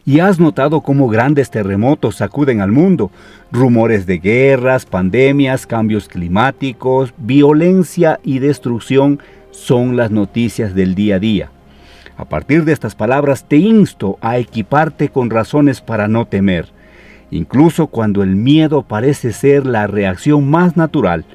¿Y has notado cómo grandes terremotos sacuden al mundo? Rumores de guerras, pandemias, cambios climáticos, violencia y destrucción son las noticias del día a día. A partir de estas palabras te insto a equiparte con razones para no temer, incluso cuando el miedo parece ser la reacción más natural.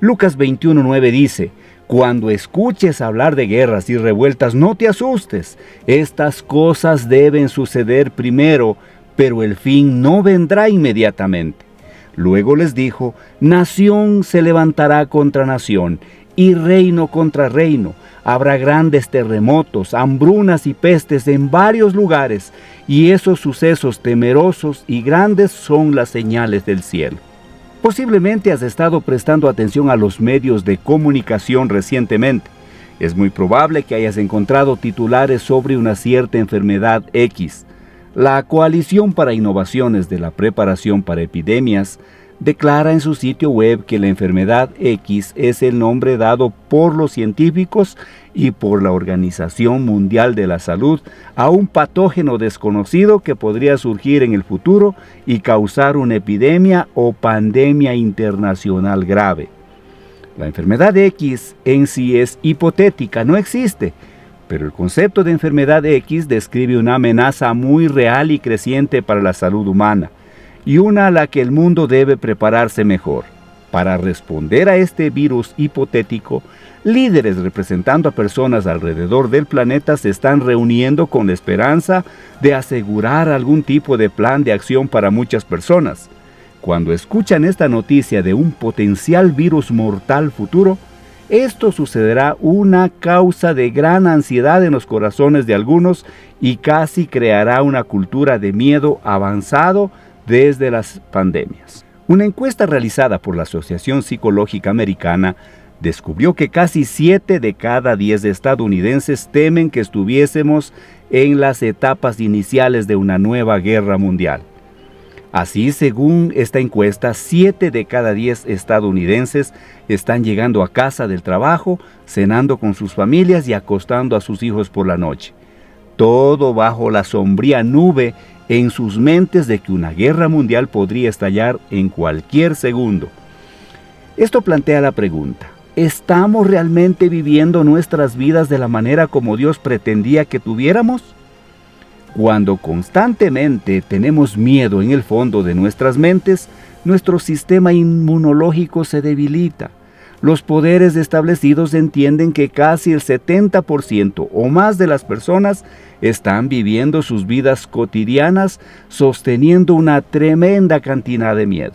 Lucas 21:9 dice: cuando escuches hablar de guerras y revueltas, no te asustes. Estas cosas deben suceder primero, pero el fin no vendrá inmediatamente. Luego les dijo: nación se levantará contra nación, y reino contra reino. Habrá grandes terremotos, hambrunas y pestes en varios lugares, y esos sucesos temerosos y grandes son las señales del cielo. Posiblemente has estado prestando atención a los medios de comunicación recientemente. Es muy probable que hayas encontrado titulares sobre una cierta enfermedad X. La Coalición para Innovaciones de la Preparación para Epidemias declara en su sitio web que la enfermedad X es el nombre dado por los científicos y por la Organización Mundial de la Salud a un patógeno desconocido que podría surgir en el futuro y causar una epidemia o pandemia internacional grave. La enfermedad X en sí es hipotética, no existe, pero el concepto de enfermedad X describe una amenaza muy real y creciente para la salud humana, y una a la que el mundo debe prepararse mejor. Para responder a este virus hipotético, líderes representando a personas alrededor del planeta se están reuniendo con la esperanza de asegurar algún tipo de plan de acción para muchas personas. Cuando escuchan esta noticia de un potencial virus mortal futuro, esto sucederá una causa de gran ansiedad en los corazones de algunos y casi creará una cultura de miedo avanzado desde las pandemias. Una encuesta realizada por la Asociación Psicológica Americana descubrió que casi 7 de cada 10 estadounidenses temen que estuviésemos en las etapas iniciales de una nueva guerra mundial. Así, según esta encuesta, 7 de cada 10 estadounidenses están llegando a casa del trabajo, cenando con sus familias y acostando a sus hijos por la noche. Todo bajo la sombría nube en sus mentes de que una guerra mundial podría estallar en cualquier segundo. Esto plantea la pregunta: ¿estamos realmente viviendo nuestras vidas de la manera como Dios pretendía que tuviéramos? Cuando constantemente tenemos miedo en el fondo de nuestras mentes, nuestro sistema inmunológico se debilita. Los poderes establecidos entienden que casi el 70% o más de las personas están viviendo sus vidas cotidianas sosteniendo una tremenda cantidad de miedo.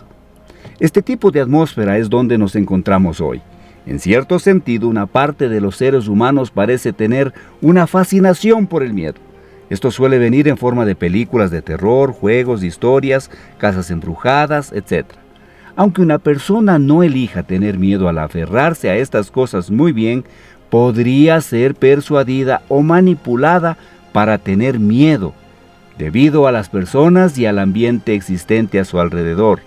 Este tipo de atmósfera es donde nos encontramos hoy. En cierto sentido, una parte de los seres humanos parece tener una fascinación por el miedo. Esto suele venir en forma de películas de terror, juegos, historias, casas embrujadas, etc. Aunque una persona no elija tener miedo al aferrarse a estas cosas muy bien, podría ser persuadida o manipulada para tener miedo, debido a las personas y al ambiente existente a su alrededor.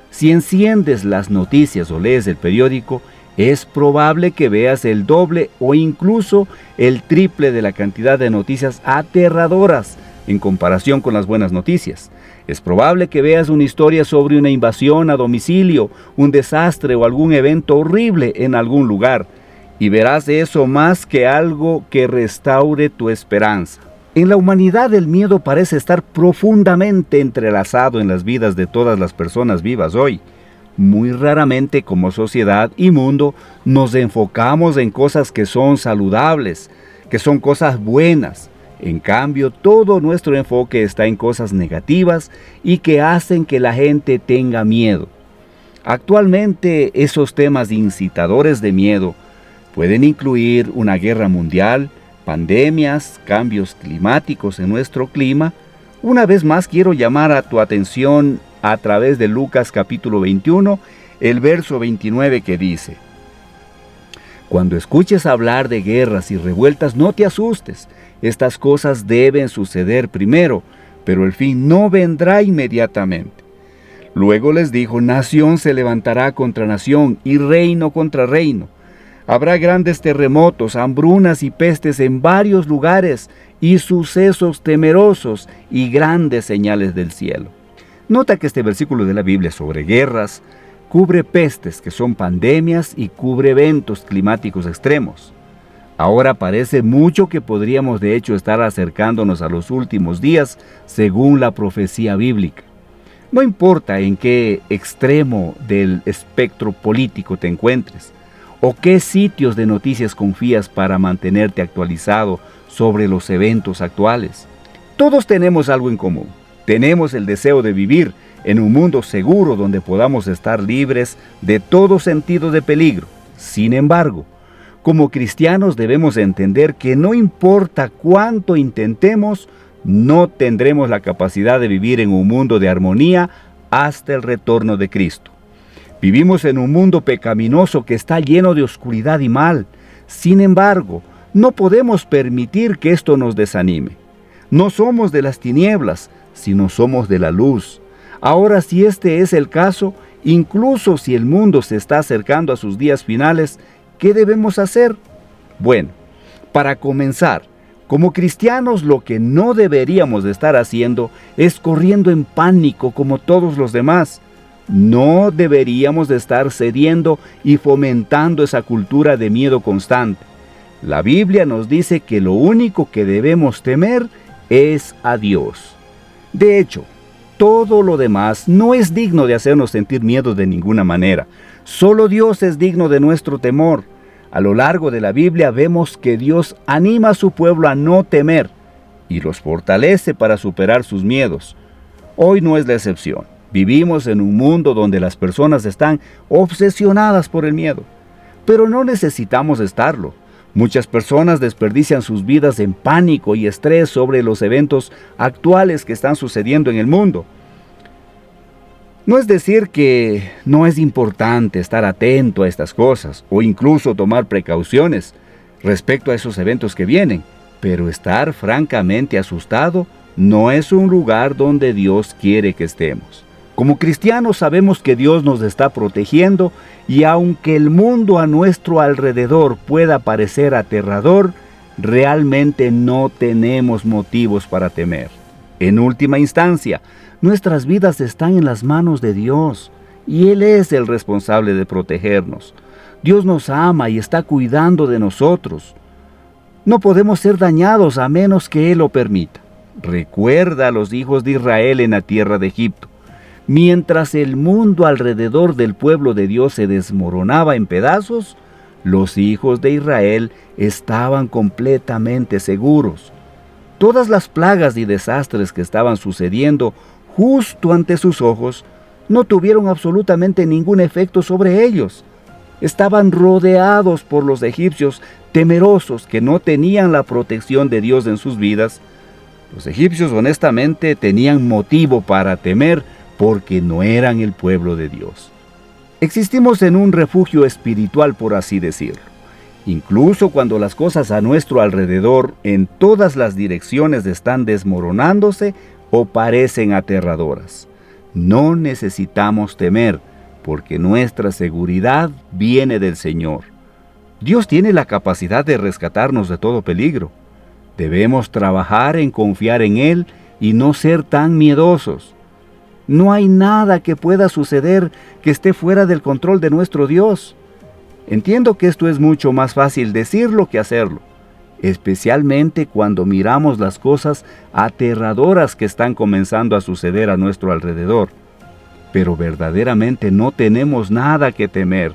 Si enciendes las noticias o lees el periódico, es probable que veas el doble o incluso el triple de la cantidad de noticias aterradoras en comparación con las buenas noticias. Es probable que veas una historia sobre una invasión a domicilio, un desastre o algún evento horrible en algún lugar, y verás eso más que algo que restaure tu esperanza. En la humanidad el miedo parece estar profundamente entrelazado en las vidas de todas las personas vivas hoy. Muy raramente como sociedad y mundo nos enfocamos en cosas que son saludables, que son cosas buenas. En cambio, todo nuestro enfoque está en cosas negativas y que hacen que la gente tenga miedo. Actualmente, esos temas incitadores de miedo pueden incluir una guerra mundial, pandemias, cambios climáticos en nuestro clima. Una vez más quiero llamar a tu atención a través de Lucas capítulo 21, el verso 29 que dice: cuando escuches hablar de guerras y revueltas, no te asustes. Estas cosas deben suceder primero, pero el fin no vendrá inmediatamente. Luego les dijo: nación se levantará contra nación y reino contra reino. Habrá grandes terremotos, hambrunas y pestes en varios lugares y sucesos temerosos y grandes señales del cielo. Nota que este versículo de la Biblia sobre guerras cubre pestes, que son pandemias, y cubre eventos climáticos extremos. Ahora parece mucho que podríamos de hecho estar acercándonos a los últimos días según la profecía bíblica. No importa en qué extremo del espectro político te encuentres, o qué sitios de noticias confías para mantenerte actualizado sobre los eventos actuales. Todos tenemos algo en común. Tenemos el deseo de vivir en un mundo seguro donde podamos estar libres de todo sentido de peligro. Sin embargo, como cristianos debemos entender que no importa cuánto intentemos, no tendremos la capacidad de vivir en un mundo de armonía hasta el retorno de Cristo. Vivimos en un mundo pecaminoso que está lleno de oscuridad y mal. Sin embargo, no podemos permitir que esto nos desanime. No somos de las tinieblas, sino somos de la luz. Ahora, si este es el caso, incluso si el mundo se está acercando a sus días finales, ¿qué debemos hacer? Bueno, para comenzar, como cristianos lo que no deberíamos de estar haciendo es corriendo en pánico como todos los demás. No deberíamos de estar cediendo y fomentando esa cultura de miedo constante. La Biblia nos dice que lo único que debemos temer es a Dios. De hecho, todo lo demás no es digno de hacernos sentir miedo de ninguna manera. Solo Dios es digno de nuestro temor. A lo largo de la Biblia vemos que Dios anima a su pueblo a no temer y los fortalece para superar sus miedos. Hoy no es la excepción. Vivimos en un mundo donde las personas están obsesionadas por el miedo, pero no necesitamos estarlo. Muchas personas desperdician sus vidas en pánico y estrés sobre los eventos actuales que están sucediendo en el mundo. No es decir que no es importante estar atento a estas cosas o incluso tomar precauciones respecto a esos eventos que vienen, pero estar francamente asustado no es un lugar donde Dios quiere que estemos. Como cristianos sabemos que Dios nos está protegiendo y aunque el mundo a nuestro alrededor pueda parecer aterrador, realmente no tenemos motivos para temer. En última instancia, nuestras vidas están en las manos de Dios y Él es el responsable de protegernos. Dios nos ama y está cuidando de nosotros. No podemos ser dañados a menos que Él lo permita. Recuerda a los hijos de Israel en la tierra de Egipto. Mientras el mundo alrededor del pueblo de Dios se desmoronaba en pedazos, los hijos de Israel estaban completamente seguros. Todas las plagas y desastres que estaban sucediendo justo ante sus ojos no tuvieron absolutamente ningún efecto sobre ellos. Estaban rodeados por los egipcios temerosos que no tenían la protección de Dios en sus vidas. Los egipcios honestamente tenían motivo para temer porque no eran el pueblo de Dios. Existimos en un refugio espiritual, por así decirlo. Incluso cuando las cosas a nuestro alrededor en todas las direcciones están desmoronándose o parecen aterradoras. No necesitamos temer, porque nuestra seguridad viene del Señor. Dios tiene la capacidad de rescatarnos de todo peligro. Debemos trabajar en confiar en Él y no ser tan miedosos. No hay nada que pueda suceder que esté fuera del control de nuestro Dios. Entiendo que esto es mucho más fácil decirlo que hacerlo, especialmente cuando miramos las cosas aterradoras que están comenzando a suceder a nuestro alrededor. Pero verdaderamente no tenemos nada que temer,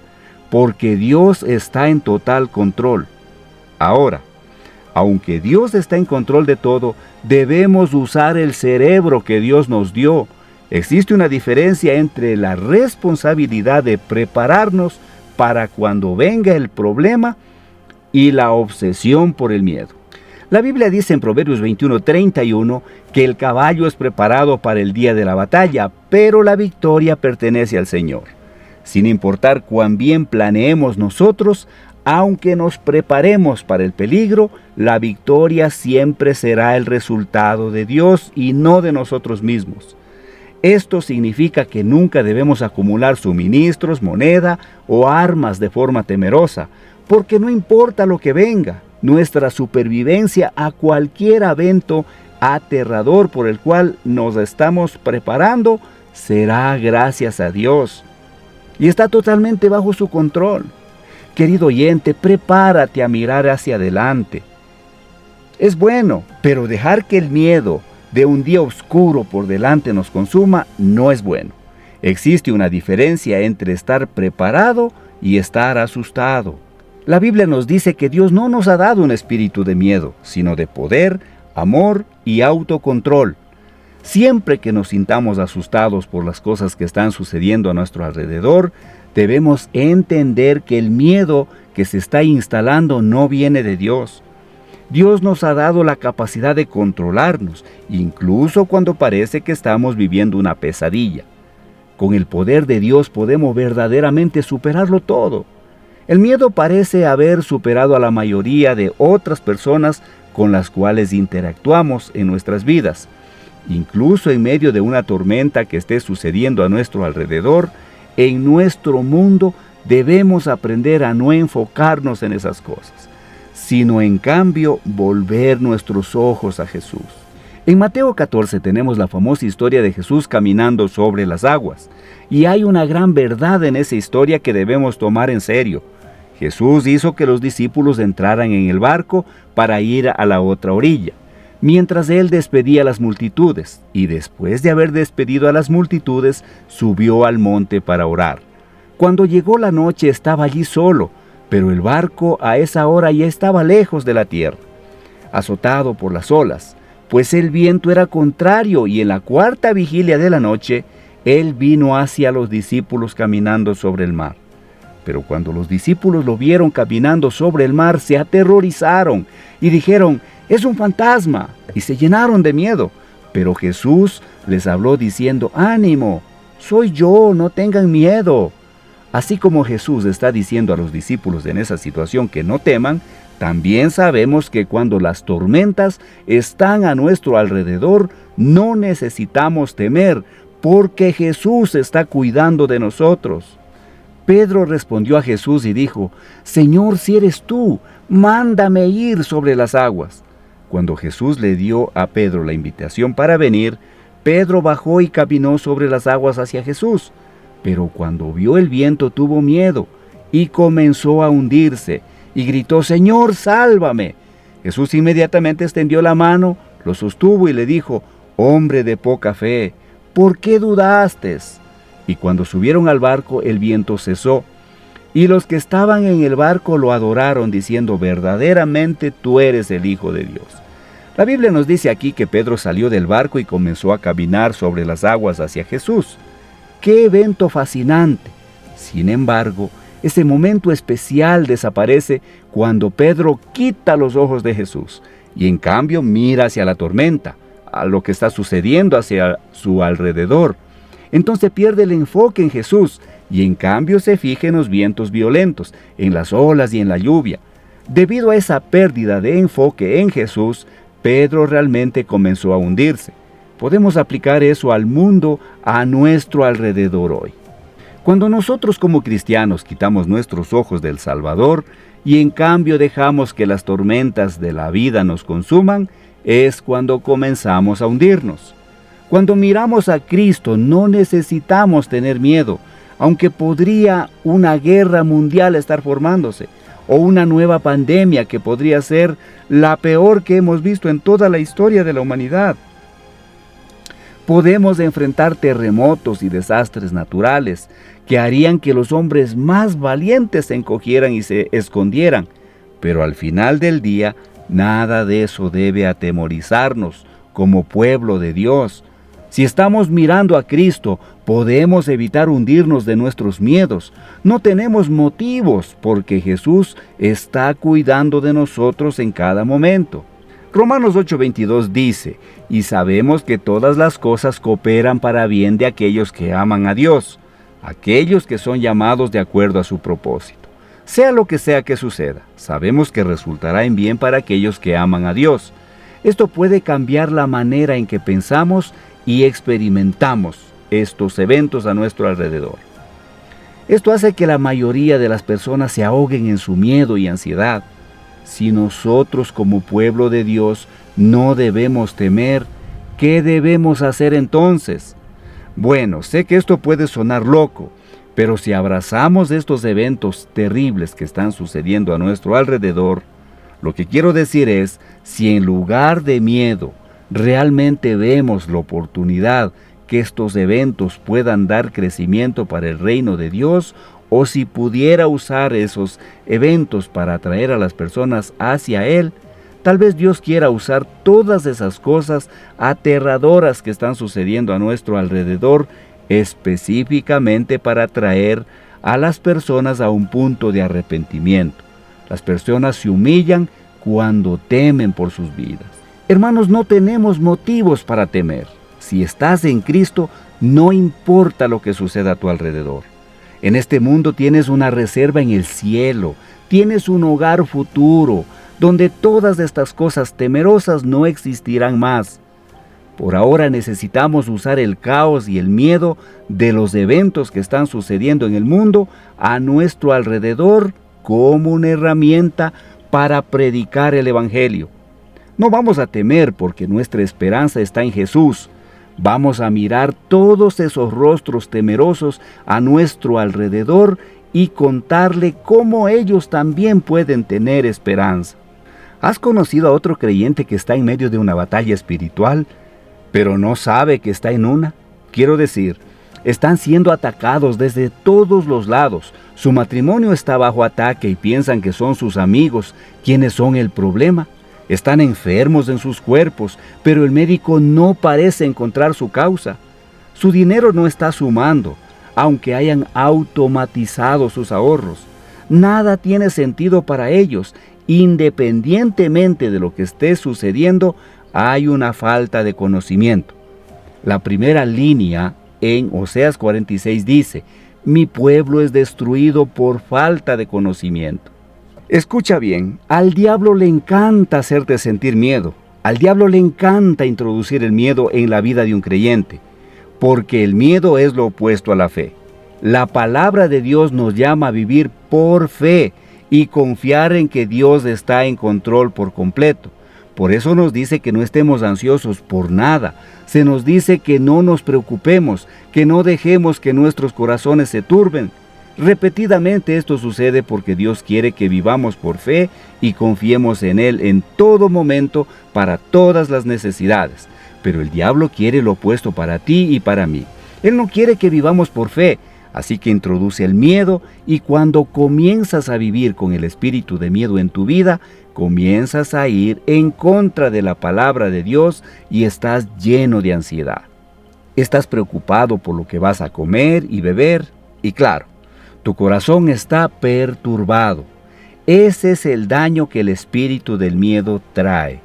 porque Dios está en total control. Ahora, aunque Dios está en control de todo, debemos usar el cerebro que Dios nos dio. Existe una diferencia entre la responsabilidad de prepararnos para cuando venga el problema y la obsesión por el miedo. La Biblia dice en Proverbios 21:31 que el caballo es preparado para el día de la batalla, pero la victoria pertenece al Señor. Sin importar cuán bien planeemos nosotros, aunque nos preparemos para el peligro, la victoria siempre será el resultado de Dios y no de nosotros mismos. Esto significa que nunca debemos acumular suministros, moneda o armas de forma temerosa, porque no importa lo que venga, nuestra supervivencia a cualquier evento aterrador por el cual nos estamos preparando será gracias a Dios y está totalmente bajo su control. Querido oyente, prepárate a mirar hacia adelante. Es bueno, pero dejar que el miedo de un día oscuro por delante nos consuma no es bueno. Existe una diferencia entre estar preparado y estar asustado. La Biblia nos dice que Dios no nos ha dado un espíritu de miedo, sino de poder, amor y autocontrol. Siempre que nos sintamos asustados por las cosas que están sucediendo a nuestro alrededor, debemos entender que el miedo que se está instalando no viene de Dios. Dios nos ha dado la capacidad de controlarnos, incluso cuando parece que estamos viviendo una pesadilla. Con el poder de Dios podemos verdaderamente superarlo todo. El miedo parece haber superado a la mayoría de otras personas con las cuales interactuamos en nuestras vidas. Incluso en medio de una tormenta que esté sucediendo a nuestro alrededor, en nuestro mundo debemos aprender a no enfocarnos en esas cosas, sino en cambio volver nuestros ojos a Jesús. En Mateo 14 tenemos la famosa historia de Jesús caminando sobre las aguas, y hay una gran verdad en esa historia que debemos tomar en serio. Jesús hizo que los discípulos entraran en el barco para ir a la otra orilla, mientras Él despedía a las multitudes, y después de haber despedido a las multitudes, subió al monte para orar. Cuando llegó la noche estaba allí solo, pero el barco a esa hora ya estaba lejos de la tierra, azotado por las olas, pues el viento era contrario, y en la cuarta vigilia de la noche, Él vino hacia los discípulos caminando sobre el mar. Pero cuando los discípulos lo vieron caminando sobre el mar, se aterrorizaron y dijeron: «Es un fantasma», y se llenaron de miedo. Pero Jesús les habló diciendo: «Ánimo, soy yo, no tengan miedo». Así como Jesús está diciendo a los discípulos en esa situación que no teman, también sabemos que cuando las tormentas están a nuestro alrededor, no necesitamos temer, porque Jesús está cuidando de nosotros. Pedro respondió a Jesús y dijo: «Señor, si eres tú, mándame ir sobre las aguas». Cuando Jesús le dio a Pedro la invitación para venir, Pedro bajó y caminó sobre las aguas hacia Jesús. Pero cuando vio el viento tuvo miedo y comenzó a hundirse y gritó: «Señor, sálvame». Jesús inmediatamente extendió la mano, lo sostuvo y le dijo: «Hombre de poca fe, ¿por qué dudaste?». Y cuando subieron al barco, el viento cesó, y los que estaban en el barco lo adoraron, diciendo: «Verdaderamente tú eres el Hijo de Dios». La Biblia nos dice aquí que Pedro salió del barco y comenzó a caminar sobre las aguas hacia Jesús. ¡Qué evento fascinante! Sin embargo, ese momento especial desaparece cuando Pedro quita los ojos de Jesús y en cambio mira hacia la tormenta, a lo que está sucediendo hacia su alrededor. Entonces pierde el enfoque en Jesús y en cambio se fija en los vientos violentos, en las olas y en la lluvia. Debido a esa pérdida de enfoque en Jesús, Pedro realmente comenzó a hundirse. Podemos aplicar eso al mundo a nuestro alrededor hoy. Cuando nosotros como cristianos quitamos nuestros ojos del Salvador y en cambio dejamos que las tormentas de la vida nos consuman, es cuando comenzamos a hundirnos. Cuando miramos a Cristo no necesitamos tener miedo, aunque podría una guerra mundial estar formándose, o una nueva pandemia que podría ser la peor que hemos visto en toda la historia de la humanidad. Podemos enfrentar terremotos y desastres naturales que harían que los hombres más valientes se encogieran y se escondieran, pero al final del día, nada de eso debe atemorizarnos como pueblo de Dios. Si estamos mirando a Cristo, podemos evitar hundirnos de nuestros miedos. No tenemos motivos porque Jesús está cuidando de nosotros en cada momento. Romanos 8:22 dice: «Y sabemos que todas las cosas cooperan para bien de aquellos que aman a Dios, aquellos que son llamados de acuerdo a su propósito». Sea lo que sea que suceda, sabemos que resultará en bien para aquellos que aman a Dios. Esto puede cambiar la manera en que pensamos y experimentamos estos eventos a nuestro alrededor. Esto hace que la mayoría de las personas se ahoguen en su miedo y ansiedad. Si nosotros como pueblo de Dios no debemos temer, ¿qué debemos hacer entonces? Bueno, sé que esto puede sonar loco, pero si abrazamos estos eventos terribles que están sucediendo a nuestro alrededor, lo que quiero decir es, si en lugar de miedo realmente vemos la oportunidad que estos eventos puedan dar crecimiento para el reino de Dios, o si pudiera usar esos eventos para atraer a las personas hacia Él, tal vez Dios quiera usar todas esas cosas aterradoras que están sucediendo a nuestro alrededor, específicamente para atraer a las personas a un punto de arrepentimiento. Las personas se humillan cuando temen por sus vidas. Hermanos, no tenemos motivos para temer. Si estás en Cristo, no importa lo que suceda a tu alrededor. En este mundo tienes una reserva en el cielo, tienes un hogar futuro, donde todas estas cosas temerosas no existirán más. Por ahora necesitamos usar el caos y el miedo de los eventos que están sucediendo en el mundo a nuestro alrededor como una herramienta para predicar el Evangelio. No vamos a temer porque nuestra esperanza está en Jesús. Vamos a mirar todos esos rostros temerosos a nuestro alrededor y contarle cómo ellos también pueden tener esperanza. ¿Has conocido a otro creyente que está en medio de una batalla espiritual, pero no sabe que está en una? Quiero decir, están siendo atacados desde todos los lados. Su matrimonio está bajo ataque y piensan que son sus amigos quienes son el problema. Están enfermos en sus cuerpos, pero el médico no parece encontrar su causa. Su dinero no está sumando, aunque hayan automatizado sus ahorros. Nada tiene sentido para ellos. Independientemente de lo que esté sucediendo, hay una falta de conocimiento. La primera línea en Oseas 46 dice: mi pueblo es destruido por falta de conocimiento. Escucha bien, al diablo le encanta hacerte sentir miedo. Al diablo le encanta introducir el miedo en la vida de un creyente, porque el miedo es lo opuesto a la fe. La palabra de Dios nos llama a vivir por fe y confiar en que Dios está en control por completo. Por eso nos dice que no estemos ansiosos por nada. Se nos dice que no nos preocupemos, que no dejemos que nuestros corazones se turben. Repetidamente esto sucede porque Dios quiere que vivamos por fe y confiemos en Él en todo momento para todas las necesidades. Pero el diablo quiere lo opuesto para ti y para mí. Él no quiere que vivamos por fe, así que introduce el miedo, y cuando comienzas a vivir con el espíritu de miedo en tu vida, comienzas a ir en contra de la palabra de Dios y estás lleno de ansiedad. Estás preocupado por lo que vas a comer y beber, y claro, tu corazón está perturbado. Ese es el daño que el espíritu del miedo trae.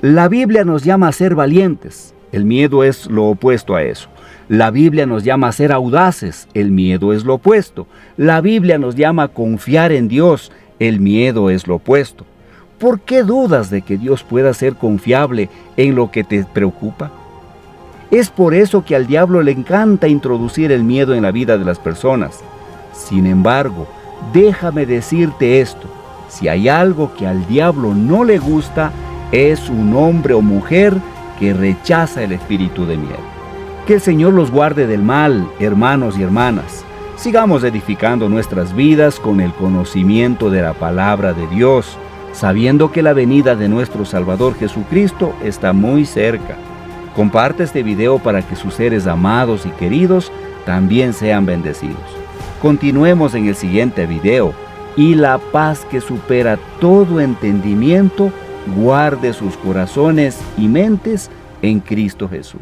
La Biblia nos llama a ser valientes. El miedo es lo opuesto a eso. La Biblia nos llama a ser audaces. El miedo es lo opuesto. La Biblia nos llama a confiar en Dios. El miedo es lo opuesto. ¿Por qué dudas de que Dios pueda ser confiable en lo que te preocupa? Es por eso que al diablo le encanta introducir el miedo en la vida de las personas. Sin embargo, déjame decirte esto: si hay algo que al diablo no le gusta, es un hombre o mujer que rechaza el espíritu de miedo. Que el Señor los guarde del mal, hermanos y hermanas. Sigamos edificando nuestras vidas con el conocimiento de la palabra de Dios, sabiendo que la venida de nuestro Salvador Jesucristo está muy cerca. Comparte este video para que sus seres amados y queridos también sean bendecidos. Continuemos en el siguiente video, y la paz que supera todo entendimiento guarde sus corazones y mentes en Cristo Jesús.